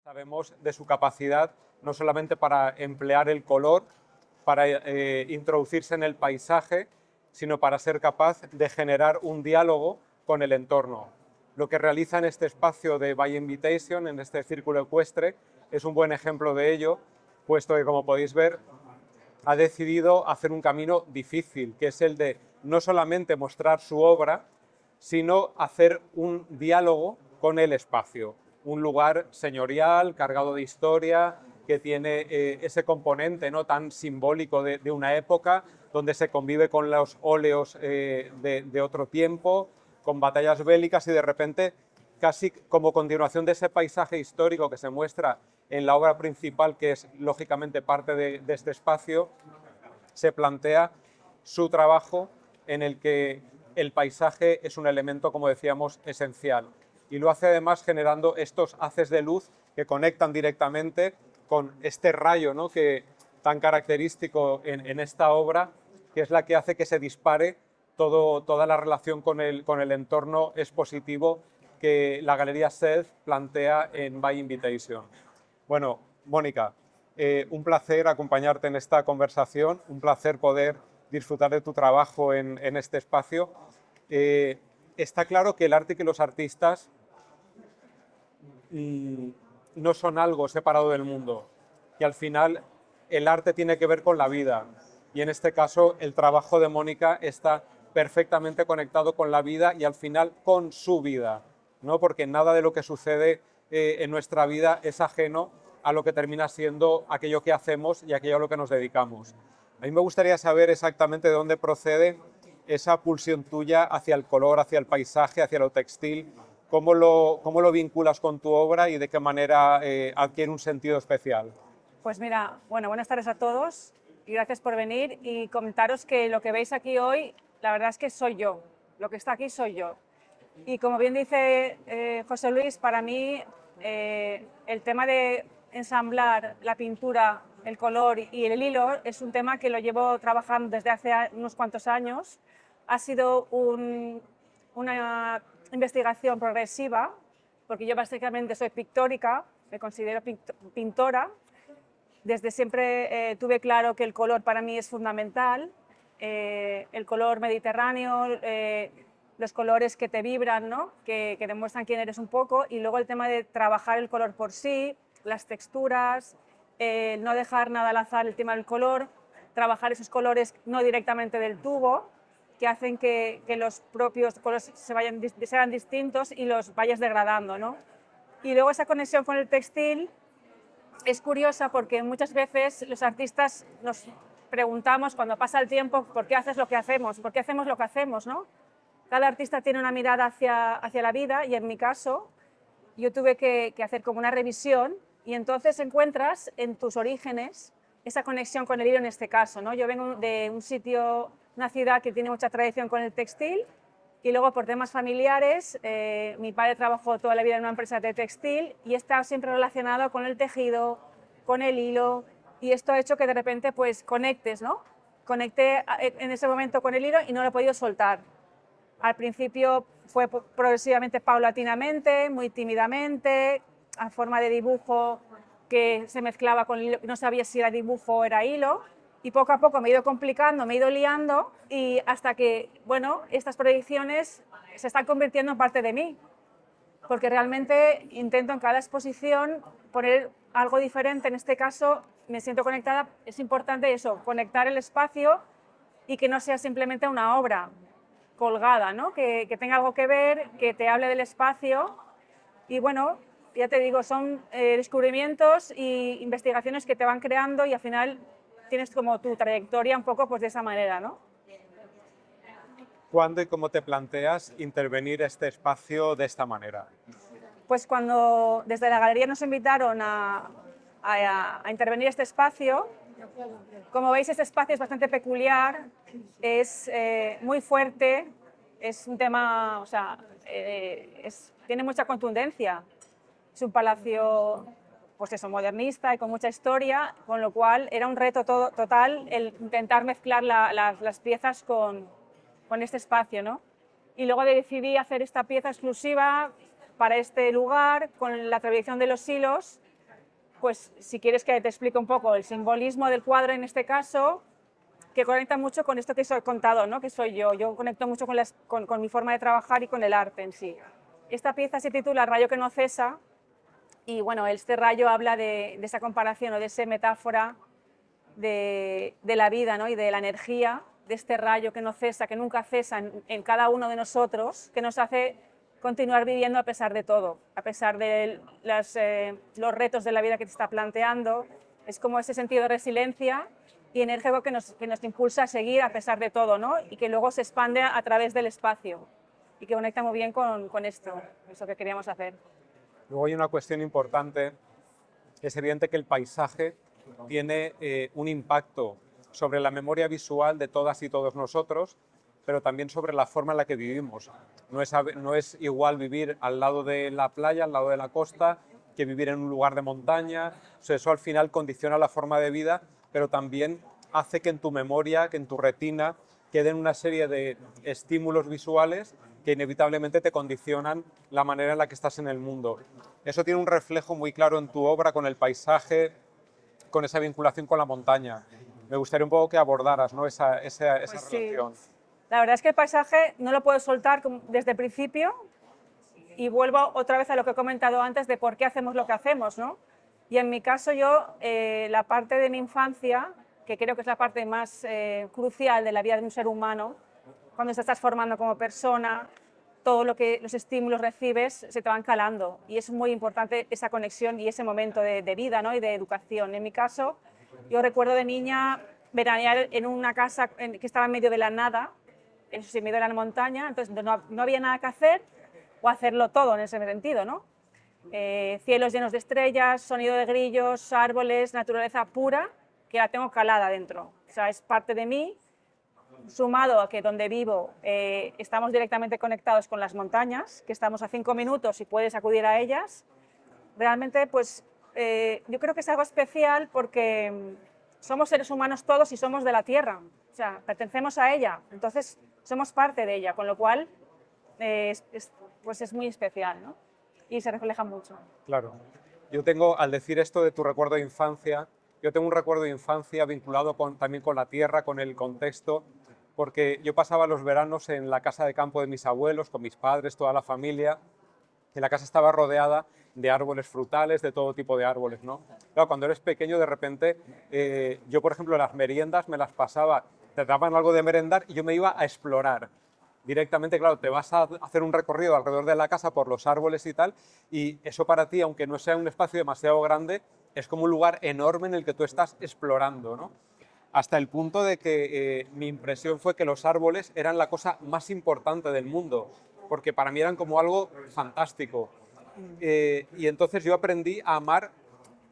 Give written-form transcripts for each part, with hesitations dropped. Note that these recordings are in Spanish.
Sabemos de su capacidad no solamente para emplear el color, para introducirse en el paisaje, sino para ser capaz de generar un diálogo con el entorno. Lo que realiza en este espacio de By Invitation, en este círculo ecuestre, es un buen ejemplo de ello, puesto que, como podéis ver, ha decidido hacer un camino difícil, que es el de no solamente mostrar su obra, sino hacer un diálogo con el espacio. Un lugar señorial, cargado de historia, que tiene ese componente, ¿no?, tan simbólico de una época, donde se convive con los óleos de otro tiempo, con batallas bélicas y de repente, casi como continuación de ese paisaje histórico que se muestra en la obra principal, que es lógicamente parte de este espacio, se plantea su trabajo en el que el paisaje es un elemento, como decíamos, esencial. Y lo hace además generando estos haces de luz que conectan directamente con este rayo, ¿no?, tan característico en esta obra, que es la que hace que se dispare toda la relación con el entorno expositivo que la Galería Self plantea en By Invitation. Bueno, Mónica, un placer acompañarte en esta conversación, un placer poder disfrutar de tu trabajo en este espacio. Está claro que el arte y que los artistas no son algo separado del mundo, y al final el arte tiene que ver con la vida, y en este caso el trabajo de Mónica está perfectamente conectado con la vida y al final con su vida, ¿no? Porque nada de lo que sucede en nuestra vida es ajeno a lo que termina siendo aquello que hacemos y aquello a lo que nos dedicamos. A mí me gustaría saber exactamente de dónde procede esa pulsión tuya hacia el color, hacia el paisaje, hacia lo textil. ¿Cómo lo vinculas con tu obra y de qué manera adquiere un sentido especial? Pues mira, bueno, buenas tardes a todos y gracias por venir y comentaros que lo que veis aquí hoy, la verdad es que soy yo, lo que está aquí soy yo. Y como bien dice José Luis, para mí el tema de ensamblar la pintura, el color y el hilo es un tema que lo llevo trabajando desde hace unos cuantos años. Ha sido una investigación progresiva, porque yo básicamente soy pictórica, me considero pintora. Desde siempre tuve claro que el color para mí es fundamental, el color mediterráneo, los colores que te vibran, ¿no?, que demuestran quién eres un poco, y luego el tema de trabajar el color por sí, las texturas, no dejar nada al azar, el tema del color, trabajar esos colores no directamente del tubo, que hacen que los propios colores sean distintos y los vayas degradando, ¿no? Y luego esa conexión con el textil es curiosa porque muchas veces los artistas nos preguntamos cuando pasa el tiempo por qué haces lo que hacemos, por qué hacemos lo que hacemos, ¿no? Cada artista tiene una mirada hacia la vida y en mi caso yo tuve que hacer como una revisión y entonces encuentras en tus orígenes esa conexión con el hilo en este caso, ¿no? Yo vengo de un sitio, una ciudad que tiene mucha tradición con el textil y luego por temas familiares mi padre trabajó toda la vida en una empresa de textil y está siempre relacionado con el tejido, con el hilo, y esto ha hecho que de repente pues conectes, ¿no? Conecté en ese momento con el hilo y no lo he podido soltar. Al principio fue progresivamente, paulatinamente, muy tímidamente, a forma de dibujo que se mezclaba con hilo, no sabía si era dibujo o era hilo, y poco a poco me he ido complicando, me he ido liando, y hasta que, bueno, estas proyecciones se están convirtiendo en parte de mí, porque realmente intento en cada exposición poner algo diferente. En este caso me siento conectada, es importante eso, conectar el espacio y que no sea simplemente una obra colgada, ¿no? Que tenga algo que ver, que te hable del espacio. Y bueno, ya te digo, son descubrimientos e investigaciones que te van creando y al final tienes como tu trayectoria un poco pues de esa manera, ¿no? ¿Cuándo y cómo te planteas intervenir este espacio de esta manera? Pues cuando desde la galería nos invitaron a intervenir este espacio, como veis este espacio es bastante peculiar, es muy fuerte, es un tema, o sea, tiene mucha contundencia, es un palacio pues eso, modernista y con mucha historia, con lo cual era un reto total el intentar mezclar las piezas con este espacio, ¿no? Y luego decidí hacer esta pieza exclusiva para este lugar, con la tradición de los hilos, pues si quieres que te explique un poco el simbolismo del cuadro en este caso, que conecta mucho con esto que os he contado, ¿no? Que soy yo. Yo conecto mucho con mi forma de trabajar y con el arte en sí. Esta pieza se titula Rayo que no cesa y bueno, este rayo habla de esa comparación o de esa metáfora de la vida, ¿no? Y de la energía de este rayo que no cesa, que nunca cesa en cada uno de nosotros, que nos hace continuar viviendo a pesar de todo, a pesar de los retos de la vida que te está planteando. Es como ese sentido de resiliencia y enérgico que nos impulsa a seguir a pesar de todo, ¿no? Y que luego se expande a través del espacio y que conecta muy bien con esto, eso que queríamos hacer. Luego hay una cuestión importante. Es evidente que el paisaje tiene un impacto sobre la memoria visual de todas y todos nosotros, pero también sobre la forma en la que vivimos. No es igual vivir al lado de la playa, al lado de la costa, que vivir en un lugar de montaña. O sea, eso al final condiciona la forma de vida, pero también hace que en tu memoria, que en tu retina, queden una serie de estímulos visuales que inevitablemente te condicionan la manera en la que estás en el mundo. Eso tiene un reflejo muy claro en tu obra, con el paisaje, con esa vinculación con la montaña. Me gustaría un poco que abordaras, ¿no? esa Pues relación. sí. La verdad es que el paisaje no lo puedo soltar desde el principio y vuelvo otra vez a lo que he comentado antes de por qué hacemos lo que hacemos, ¿no? Y en mi caso yo, la parte de mi infancia, que creo que es la parte más crucial de la vida de un ser humano, cuando te estás formando como persona, todo lo que los estímulos recibes se te van calando y es muy importante esa conexión y ese momento de vida, ¿no? Y de educación. En mi caso, yo recuerdo de niña veranear en una casa que estaba en medio de la nada, eso sí, en medio de la montaña, entonces no había nada que hacer o hacerlo todo en ese sentido, ¿no? Cielos llenos de estrellas, sonido de grillos, árboles, naturaleza pura, que la tengo calada dentro. O sea, es parte de mí, sumado a que donde vivo estamos directamente conectados con las montañas, que estamos a 5 minutos y puedes acudir a ellas. Realmente, pues, yo creo que es algo especial porque somos seres humanos todos y somos de la Tierra, o sea, pertenecemos a ella, entonces somos parte de ella, con lo cual pues es muy especial, ¿no? Y se refleja mucho. Claro. Yo tengo, al decir esto de tu recuerdo de infancia, yo tengo un recuerdo de infancia vinculado también con la tierra, con el contexto, porque yo pasaba los veranos en la casa de campo de mis abuelos, con mis padres, toda la familia, y la casa estaba rodeada de árboles frutales, de todo tipo de árboles, ¿no? Claro, cuando eres pequeño, de repente, yo, por ejemplo, las meriendas me las pasaba, te daban algo de merendar y yo me iba a explorar. Directamente, claro, te vas a hacer un recorrido alrededor de la casa por los árboles y tal, y eso para ti, aunque no sea un espacio demasiado grande, es como un lugar enorme en el que tú estás explorando, ¿no? Hasta el punto de que mi impresión fue que los árboles eran la cosa más importante del mundo, porque para mí eran como algo fantástico. Y entonces yo aprendí a amar,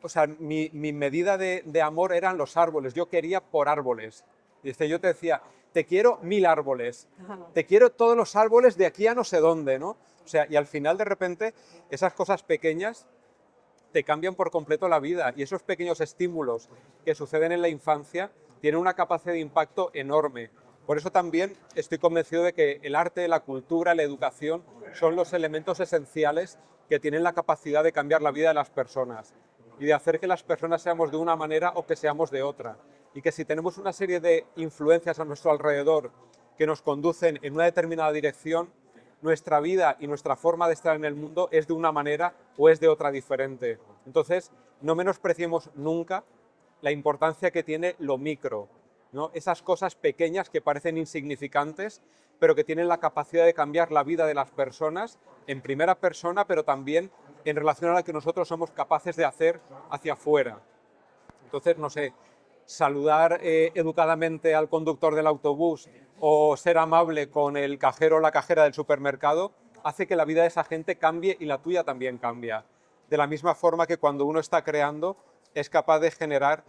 o sea, mi medida de amor eran los árboles, yo quería por árboles. Dice, yo te decía, te quiero 1000 árboles, te quiero todos los árboles de aquí a no sé dónde, ¿no? O sea, y al final de repente esas cosas pequeñas te cambian por completo la vida y esos pequeños estímulos que suceden en la infancia tienen una capacidad de impacto enorme. Por eso también estoy convencido de que el arte, la cultura, la educación son los elementos esenciales que tienen la capacidad de cambiar la vida de las personas y de hacer que las personas seamos de una manera o que seamos de otra. Y que si tenemos una serie de influencias a nuestro alrededor que nos conducen en una determinada dirección, nuestra vida y nuestra forma de estar en el mundo es de una manera o es de otra diferente. Entonces, no menospreciemos nunca la importancia que tiene lo micro, ¿no? Esas cosas pequeñas que parecen insignificantes, pero que tienen la capacidad de cambiar la vida de las personas en primera persona, pero también en relación a lo que nosotros somos capaces de hacer hacia afuera. Entonces, no sé, saludar educadamente al conductor del autobús o ser amable con el cajero o la cajera del supermercado hace que la vida de esa gente cambie y la tuya también cambia. De la misma forma que cuando uno está creando es capaz de generar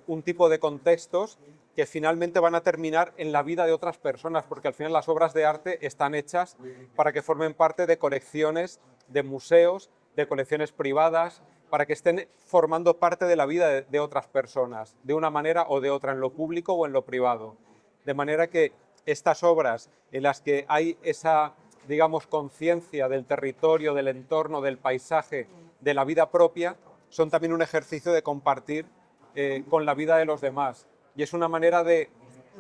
un tipo de contextos que finalmente van a terminar en la vida de otras personas, porque al final las obras de arte están hechas para que formen parte de colecciones, de museos, de colecciones privadas, para que estén formando parte de la vida de otras personas, de una manera o de otra, en lo público o en lo privado. De manera que estas obras en las que hay esa, digamos, conciencia del territorio, del entorno, del paisaje, de la vida propia, son también un ejercicio de compartir con la vida de los demás. Y es una manera de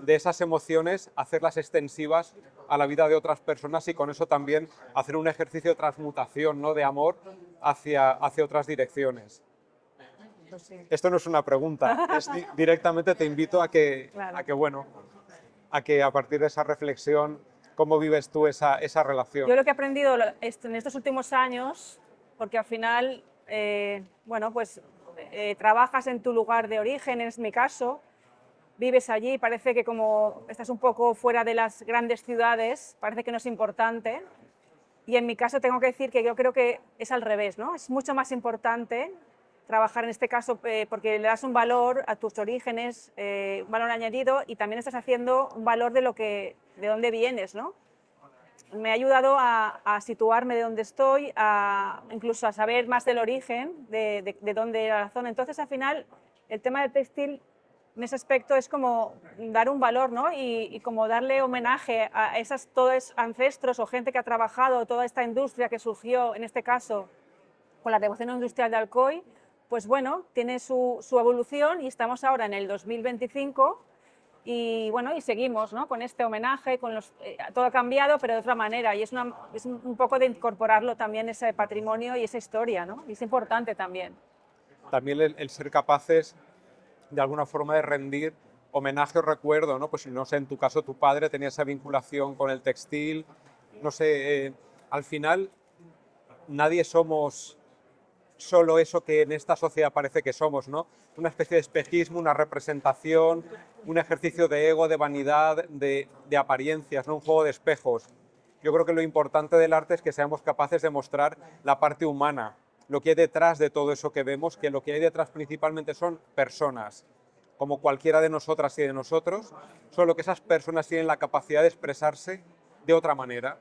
esas emociones hacerlas extensivas a la vida de otras personas y con eso también hacer un ejercicio de transmutación, ¿no? De amor hacia otras direcciones. Pues sí. Esto no es una pregunta, directamente te invito a que, Claro. a que a partir de esa reflexión, ¿cómo vives tú esa relación? Yo lo que he aprendido en estos últimos años, porque al final, bueno, pues trabajas en tu lugar de origen, es mi caso, vives allí, parece que como estás un poco fuera de las grandes ciudades, parece que no es importante. Y en mi caso tengo que decir que yo creo que es al revés, ¿no? Es mucho más importante trabajar en este caso porque le das un valor a tus orígenes, un valor añadido y también estás haciendo un valor de dónde vienes, ¿no? Me ha ayudado a situarme de dónde estoy, incluso a saber más del origen, de dónde era la zona. Entonces, al final, el tema del textil, en ese aspecto, es como dar un valor, ¿no? Y como darle homenaje a todos ancestros o gente que ha trabajado, toda esta industria que surgió, en este caso, con la Revolución Industrial de Alcoy, pues bueno, tiene su evolución y estamos ahora en el 2025 y bueno, y seguimos, ¿no? Con este homenaje, todo ha cambiado, pero de otra manera, y es un poco de incorporarlo también ese patrimonio y esa historia, ¿no? Y es importante también. También el ser capaces de alguna forma de rendir homenaje o recuerdo, ¿no? Pues no sé, en tu caso tu padre tenía esa vinculación con el textil, no sé, al final nadie somos solo eso que en esta sociedad parece que somos, ¿no? Una especie de espejismo, una representación, un ejercicio de ego, de vanidad, de apariencias, ¿no? Un juego de espejos. Yo creo que lo importante del arte es que seamos capaces de mostrar la parte humana, lo que hay detrás de todo eso que vemos, que lo que hay detrás principalmente son personas, como cualquiera de nosotras y de nosotros, solo que esas personas tienen la capacidad de expresarse de otra manera.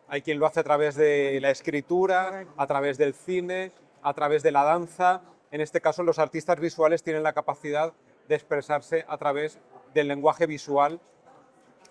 Hay quien lo hace a través de la escritura, a través del cine, a través de la danza. En este caso, los artistas visuales tienen la capacidad de expresarse a través del lenguaje visual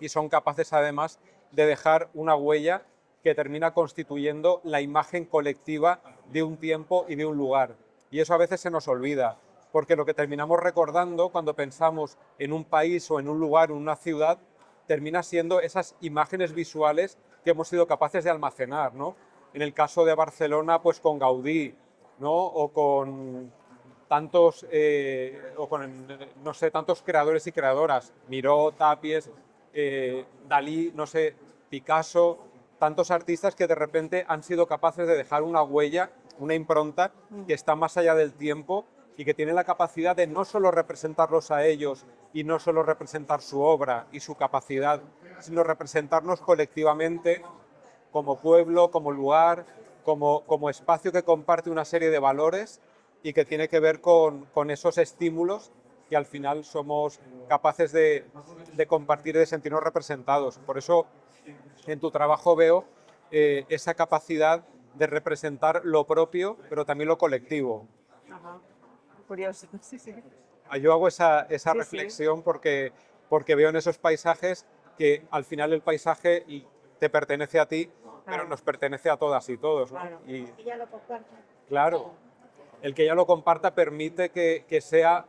y son capaces, además, de dejar una huella que termina constituyendo la imagen colectiva de un tiempo y de un lugar. Y eso a veces se nos olvida, porque lo que terminamos recordando cuando pensamos en un país o en un lugar, en una ciudad, termina siendo esas imágenes visuales que hemos sido capaces de almacenar, ¿no? En el caso de Barcelona, pues con Gaudí, ¿no? O con tantos, no sé, tantos creadores y creadoras, Miró, Tapies, Dalí, no sé, Picasso, tantos artistas que de repente han sido capaces de dejar una huella, una impronta que está más allá del tiempo y que tiene la capacidad de no solo representarlos a ellos y no solo representar su obra y su capacidad, sino representarnos colectivamente como pueblo, como lugar, como espacio que comparte una serie de valores y que tiene que ver con esos estímulos que al final somos capaces de compartir y de sentirnos representados. Por eso en tu trabajo veo esa capacidad de representar lo propio, pero también lo colectivo. Ajá. Curioso, sí, sí. Yo hago esa Sí, reflexión porque veo en esos paisajes que al final el paisaje te pertenece a ti, pero Claro. nos pertenece a todas y todos, ¿no? Claro. Y Ya lo comparto. claro, el que ya lo comparta permite que sea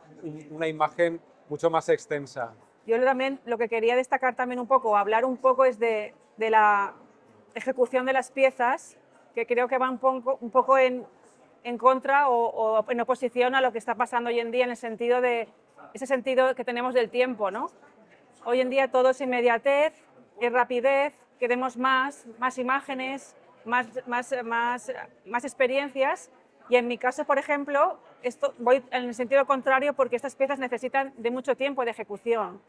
una imagen mucho más extensa. Yo también lo que quería destacar también un poco, hablar un poco es de la ejecución de las piezas, que creo que va un poco en contra o en oposición a lo que está pasando hoy en día en el sentido de ese sentido que tenemos del tiempo, ¿no? Hoy en día todo es inmediatez, es rapidez, queremos más imágenes, más experiencias. Y en mi caso, por ejemplo, voy en el sentido contrario porque estas piezas necesitan de mucho tiempo de ejecución.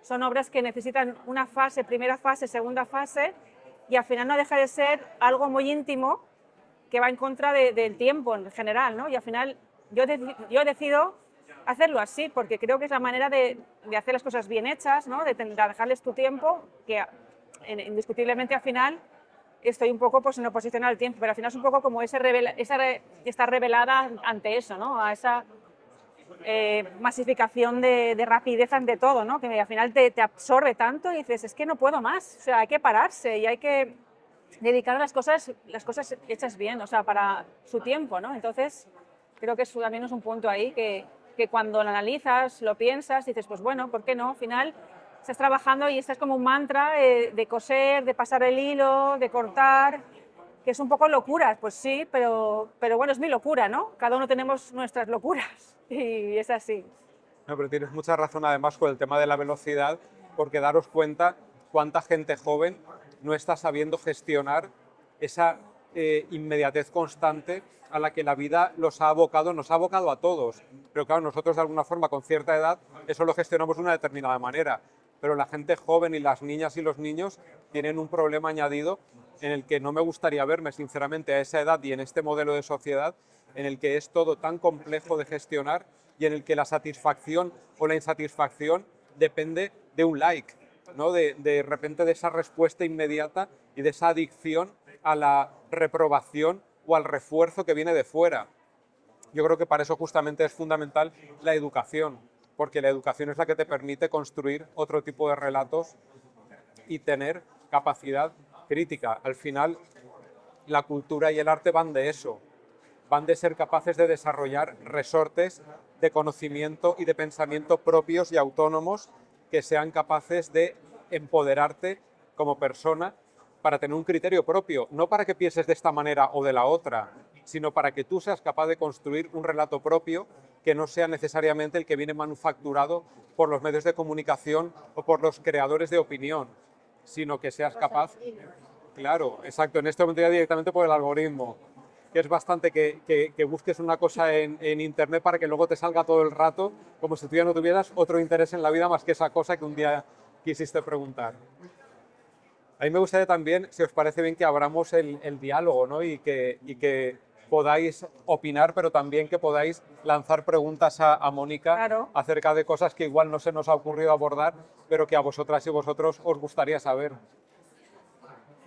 Son obras que necesitan una fase, primera fase, segunda fase, y al final no deja de ser algo muy íntimo que va en contra del tiempo en general, ¿no? Y al final yo decido hacerlo así porque creo que es la manera de hacer las cosas bien hechas, ¿no? De dejarles tu tiempo, que indiscutiblemente al final estoy un poco pues, en oposición al tiempo, pero al final es un poco como estar revelada ante eso, ¿no? A esa masificación de rapidez ante todo, ¿no? Que al final te absorbe tanto y dices, es que no puedo más, o sea, hay que pararse y hay que dedicar a las cosas hechas bien, o sea, para su tiempo, ¿no? Entonces, Creo que eso también es un punto ahí que cuando lo analizas, lo piensas, dices, pues bueno, ¿por qué no? Al final estás trabajando y estás como un mantra de coser, de pasar el hilo, de cortar, que es un poco locura, pues sí, pero bueno, es mi locura, ¿no? Cada uno tenemos nuestras locuras y es así. No, pero tienes mucha razón además con el tema de la velocidad, porque daros cuenta cuánta gente joven no está sabiendo gestionar esa inmediatez constante a la que la vida los ha abocado, nos ha abocado a todos. Pero claro, nosotros de alguna forma con cierta edad eso lo gestionamos de una determinada manera. Pero la gente joven y las niñas y los niños tienen un problema añadido en el que no me gustaría verme, sinceramente, a esa edad y en este modelo de sociedad en el que es todo tan complejo de gestionar y en el que la satisfacción o la insatisfacción depende de un like, ¿no? De repente de esa respuesta inmediata y de esa adicción a la reprobación o al refuerzo que viene de fuera. Yo creo que para eso justamente es fundamental la educación, porque la educación es la que te permite construir otro tipo de relatos y tener capacidad crítica. Al final, la cultura y el arte van de eso, van de ser capaces de desarrollar resortes de conocimiento y de pensamiento propios y autónomos que sean capaces de empoderarte como persona para tener un criterio propio, no para que pienses de esta manera o de la otra, sino para que tú seas capaz de construir un relato propio que no sea necesariamente el que viene manufacturado por los medios de comunicación o por los creadores de opinión, sino que seas capaz... Claro, exacto, en este momento ya directamente por el algoritmo, que es bastante que busques una cosa en internet para que luego te salga todo el rato, como si tú ya no tuvieras otro interés en la vida más que esa cosa que un día quisiste preguntar. A mí me gustaría también, si os parece bien, que abramos el diálogo, ¿no? Y que podáis opinar, pero también que podáis lanzar preguntas a Mónica Claro. acerca de cosas que igual no se nos ha ocurrido abordar, pero que a vosotras y vosotros os gustaría saber.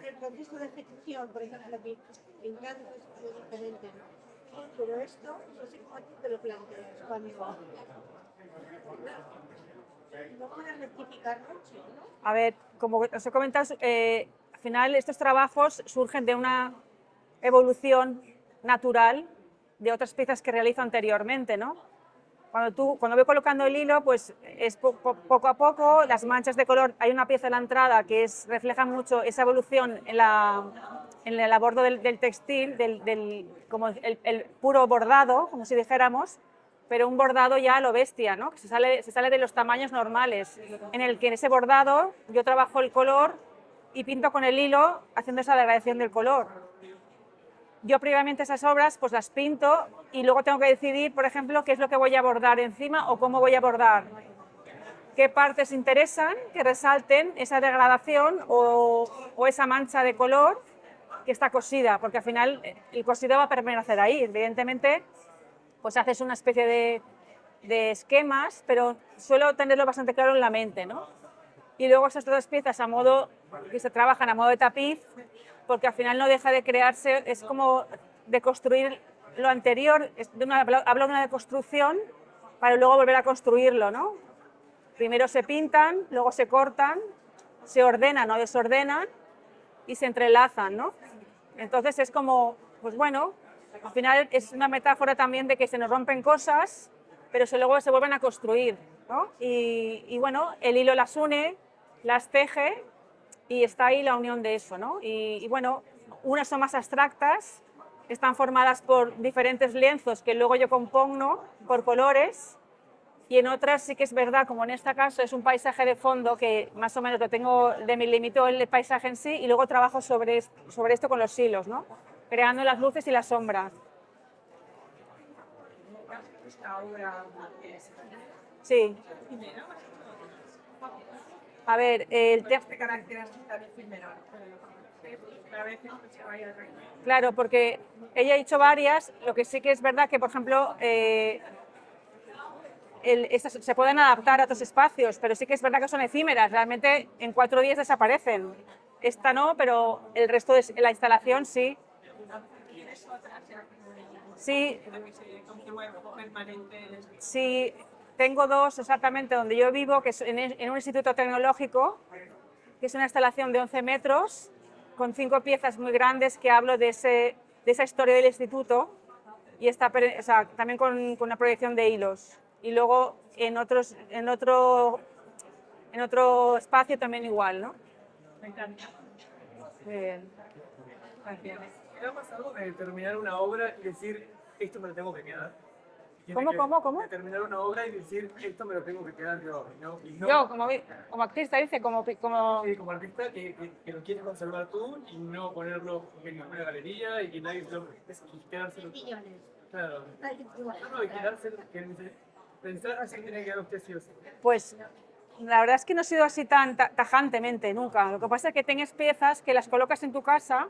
El proceso de ejecución, por ejemplo, aquí en cada es muy diferente, ¿no? Pero esto, no sé cómo tú te lo planteas cuando no puedes rectificar mucho, ¿no? A ver, como os he comentado, al final estos trabajos surgen de una evolución natural de otras piezas que realizo anteriormente, ¿no? Cuando voy colocando el hilo, pues es poco a poco, las manchas de color, hay una pieza en la entrada que refleja mucho esa evolución en el bordo del textil, como el puro bordado, como si dijéramos, pero un bordado ya a lo bestia, ¿no? Que se sale de los tamaños normales, en el que en ese bordado yo trabajo el color y pinto con el hilo haciendo esa degradación del color. Yo previamente esas obras pues las pinto y luego tengo que decidir, por ejemplo, qué es lo que voy a bordar encima o cómo voy a bordar. Qué partes interesan que resalten esa degradación o esa mancha de color que está cosida, porque al final el cosido va a permanecer ahí. Evidentemente, pues haces una especie de esquemas, pero suelo tenerlo bastante claro en la mente, ¿no? Y luego esas dos piezas que se trabajan a modo de tapiz, porque al final no deja de crearse, es como de construir lo anterior, hablo de una deconstrucción para luego volver a construirlo, ¿no? Primero se pintan, luego se cortan, se ordenan o desordenan y se entrelazan, ¿no? Entonces es como, pues bueno, al final es una metáfora también de que se nos rompen cosas, pero luego se vuelven a construir, ¿no? Y bueno, el hilo las une, las teje y está ahí la unión de eso, ¿no? Y bueno, unas son más abstractas, están formadas por diferentes lienzos que luego yo compongo por colores, y en otras sí que es verdad, como en este caso es un paisaje de fondo que más o menos lo tengo, limito el paisaje en sí y luego trabajo sobre esto con los hilos, ¿no? Creando las luces y las sombras. Sí. A ver, el tema... Claro, porque ella ha hecho varias, lo que sí que es verdad que, por ejemplo, estas se pueden adaptar a otros espacios, pero sí que es verdad que son efímeras, realmente en 4 días desaparecen. Esta no, pero el resto de la instalación sí. Sí, sí, tengo 2 exactamente donde yo vivo, que es en un instituto tecnológico, que es una instalación de 11 metros, con 5 piezas muy grandes que hablo de esa historia del instituto. y está o sea, también con una proyección de hilos. Y luego en otro espacio también igual, ¿no? Me encanta. Muy bien. Gracias. ¿Te ha pasado de terminar una obra y decir, esto me lo tengo que quedar? ¿Cómo? De terminar una obra y decir, esto me lo tengo que quedar yo. Y no, Yo, como artista, dice, como sí, como artista, que lo quieres conservar tú y no ponerlo en ninguna galería y que nadie se lo... quedárselo. Millones. Claro. Hay que probar. No, y quedárselo, pensar así que tiene que quedar usted sí o sí. Pues la verdad es que no he sido así tan tajantemente nunca. Lo que pasa es que tienes piezas que las colocas en tu casa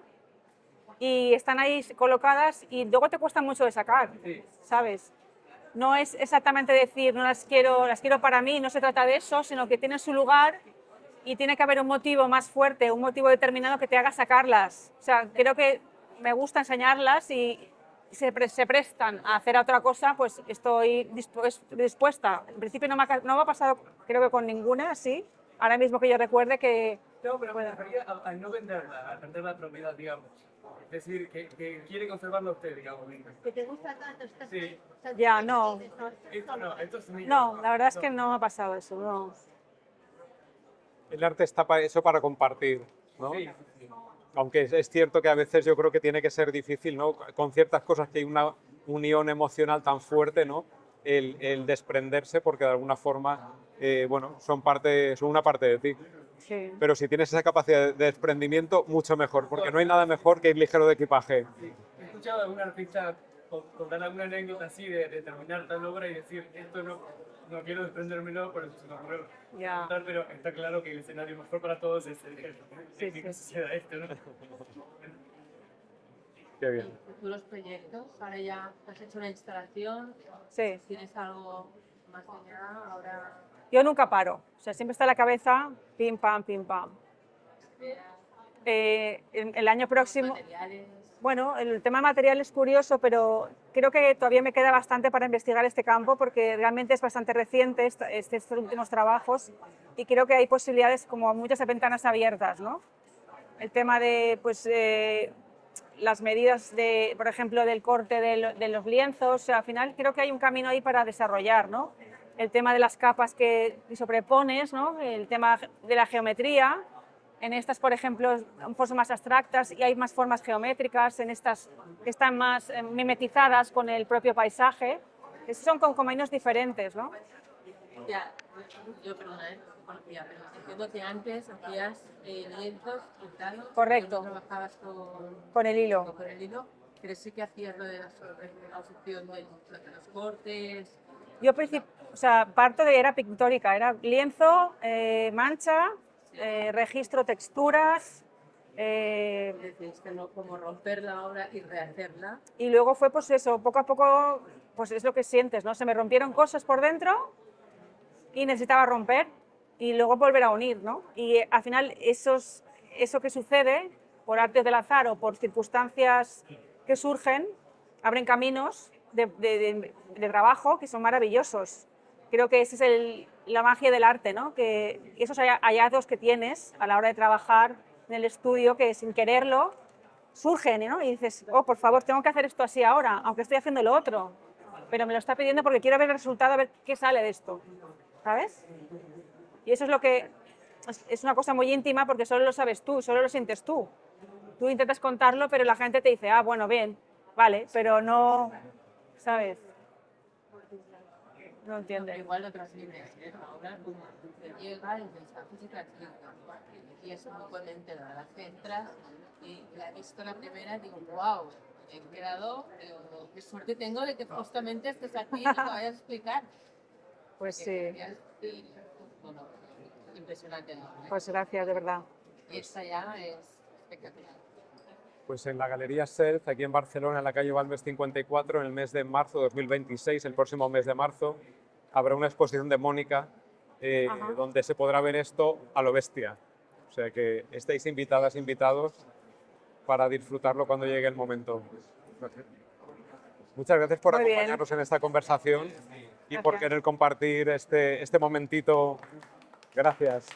y están ahí colocadas y luego te cuesta mucho de sacar, Sí. ¿sabes? No es exactamente decir, no las quiero para mí, no se trata de eso, sino que tienen su lugar y tiene que haber un motivo más fuerte, un motivo determinado que te haga sacarlas. O sea, creo que me gusta enseñarlas y se prestan a hacer otra cosa, pues estoy dispuesta. En principio no me ha pasado, creo que con ninguna, así. Ahora mismo que yo recuerde que... No, pero me refería a no venderla, a vender la propiedad, digamos. Es decir, que quiere conservarla usted, digamos. Que te gusta tanto, estás... Sí. Ya, no. Esto no, esto es mío. No, la verdad es que no me ha pasado eso, no. El arte está para eso, para compartir, ¿no? Sí. Aunque es cierto que a veces yo creo que tiene que ser difícil, ¿no? Con ciertas cosas que hay una unión emocional tan fuerte, ¿no? El desprenderse porque de alguna forma, bueno, son una parte de ti. Sí. Pero si tienes esa capacidad de desprendimiento, mucho mejor, porque no hay nada mejor que ir ligero de equipaje. Sí. He escuchado a algún artista contar alguna anécdota así de terminar tal obra y decir, esto no quiero desprendérmelo, por eso se me ocurrió Ya. contar, pero está claro que el escenario mejor para todos es Sí, que sí. suceda esto, ¿no? Qué bien. Futuros proyectos, ahora ya has hecho una instalación, Sí. tienes algo más allá, ahora Yo nunca paro, o sea, siempre está en la cabeza, pim, pam, pim, pam. El año próximo, materiales. bueno, el tema material es curioso, pero creo que todavía me queda bastante para investigar este campo porque realmente es bastante reciente estos últimos trabajos y creo que hay posibilidades como muchas ventanas abiertas, ¿no? El tema de, pues, las medidas, por ejemplo, del corte de los lienzos, o sea, al final creo que hay un camino ahí para desarrollar, ¿no? El tema de las capas que sobrepones, ¿no? El tema de la geometría. En estas, por ejemplo, son más abstractas y hay más formas geométricas, en estas que están más mimetizadas con el propio paisaje. Son con caminos diferentes, ¿no? Ya, yo perdona, no conocía, pero entiendo que antes hacías lienzos pintados. Correcto. No trabajabas Con el hilo. con el hilo, pero sí que hacías lo de la opción de los cortes. Yo, o sea, era pictórica, era lienzo, mancha, registro texturas, Decidiste no como romper la obra y rehacerla. y luego fue pues eso, poco a poco, pues es lo que sientes, ¿no? Se me rompieron cosas por dentro y necesitaba romper y luego volver a unir, ¿no? Y al final eso que sucede por arte del azar o por circunstancias que surgen, abren caminos de trabajo que son maravillosos. Creo que esa es la magia del arte, ¿no? Que esos hallazgos que tienes a la hora de trabajar en el estudio, que sin quererlo surgen, ¿no? Y dices, oh, por favor, tengo que hacer esto así ahora, aunque estoy haciendo lo otro, pero me lo está pidiendo porque quiero ver el resultado, a ver qué sale de esto, ¿sabes? Y eso es lo que es una cosa muy íntima porque solo lo sabes tú, solo lo sientes tú. Tú intentas contarlo, pero la gente te dice, ah, bueno, bien, vale, pero no, ¿sabes? No entiende. Igual lo transmites, ¿eh? Ahora te llega el mensaje se transmite y es muy potente, la verdad que entras y la he visto la primera y digo, wow, he quedado, digo, qué suerte tengo de que justamente estés aquí y te vayas a explicar. Pues sí, Y, bueno, impresionante, ¿no? pues gracias, de verdad. Y esta ya es espectacular. Pues en la Galería Self, aquí en Barcelona, en la calle Balmes 54, en el mes de marzo de 2026, el próximo mes de marzo, habrá una exposición de Mónica donde se podrá ver esto a lo bestia. O sea que estáis invitadas, invitados para disfrutarlo cuando llegue el momento. Muchas gracias por Muy bien. acompañarnos en esta conversación y por querer compartir este momentito. Gracias.